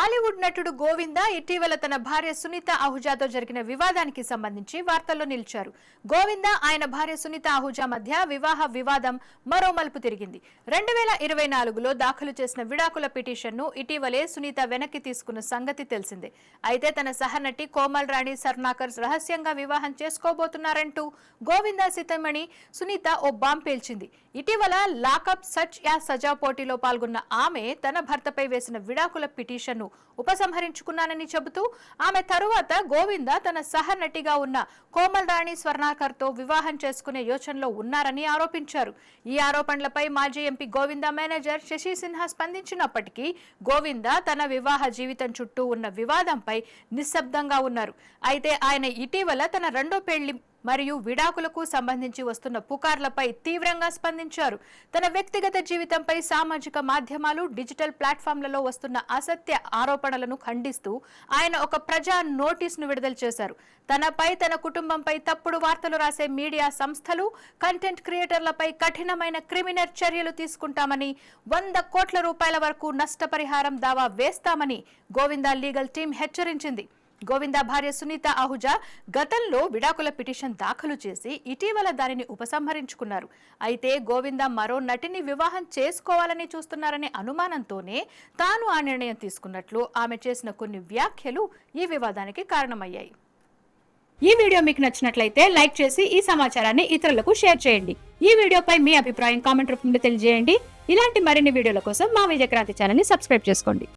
బాలీవుడ్ నటుడు గోవిందా ఇటీవల తన భార్య సునీత ఆహుజాతో జరిగిన వివాదానికి సంబంధించి వార్తల్లో నిలిచారు. గోవిందా ఆయన భార్య సునీత ఆహుజా మధ్య వివాహ వివాదం మరో మలుపు తిరిగింది. 2024లో దాఖలు చేసిన విడాకుల పిటిషన్ను ఇటీవలే సునీత వెనక్కి తీసుకున్న సంగతి తెలిసిందే. అయితే తన సహనటి కోమల్ రాణి సర్నాకర్ రహస్యంగా వివాహం చేసుకోబోతున్నారంటూ గోవిందా సీతమణి సునీత ఓ బాంబ్ పేల్చింది. ఇటీవల లాకప్ సచ్ యా సజా పోటీలో పాల్గొన్న ఆమె తన భర్తపై వేసిన విడాకుల పిటిషన్ను ఉపసంహరించుకున్నానని చెబుతూ ఆమె తరువాత గోవిందా తన సహనటిగా ఉన్న కోమల్ రాణి స్వర్ణాకర్తో వివాహం చేసుకునే యోచనలో ఉన్నారని ఆరోపించారు. ఈ ఆరోపణలపై మాజీ ఎంపీ గోవిందా మేనేజర్ శశి సిన్హా స్పందించినప్పటికీ గోవిందా తన వివాహ జీవితం చుట్టూ ఉన్న వివాదంపై నిశ్శబ్దంగా ఉన్నారు. అయితే ఆయన ఇటీవల తన రెండో పెళ్లి మరియు విడాకులకు సంబంధించి వస్తున్న పుకార్లపై తీవ్రంగా స్పందించారు. తన వ్యక్తిగత జీవితంపై సామాజిక మాధ్యమాలు, డిజిటల్ ప్లాట్ఫామ్లలో వస్తున్న అసత్య ఆరోపణలను ఖండిస్తూ ఆయన ఒక ప్రజా నోటీసును విడుదల చేశారు. తనపై, తన కుటుంబంపై తప్పుడు వార్తలు రాసే మీడియా సంస్థలు, కంటెంట్ క్రియేటర్లపై కఠినమైన క్రిమినల్ చర్యలు తీసుకుంటామని, 100 కోట్ల రూపాయల వరకు నష్టపరిహారం దావా వేస్తామని గోవిందా లీగల్ టీం హెచ్చరించింది. గోవిందా భార్య సునీత ఆహుజా గతంలో విడాకుల పిటిషన్ దాఖలు చేసి ఇటీవల దానిని ఉపసంహరించుకున్నారు. అయితే గోవిందా మరో నటిని వివాహం చేసుకోవాలని చూస్తున్నారనే అనుమానంతోనే తాను ఆ నిర్ణయం తీసుకున్నట్లు ఆమె చేసిన కొన్ని వ్యాఖ్యలు ఈ వివాదానికి కారణమయ్యాయి. ఈ వీడియో మీకు నచ్చినట్లయితే లైక్ చేసి ఈ సమాచారాన్ని ఇతరులకు షేర్ చేయండి. ఈ వీడియోపై మీ అభిప్రాయం కామెంట్ రూపంలో తెలియజేయండి. ఇలాంటి మరిన్ని వీడియోల కోసం మా విజయక్రాంతి ఛానల్ ని సబ్స్క్రైబ్ చేసుకోండి.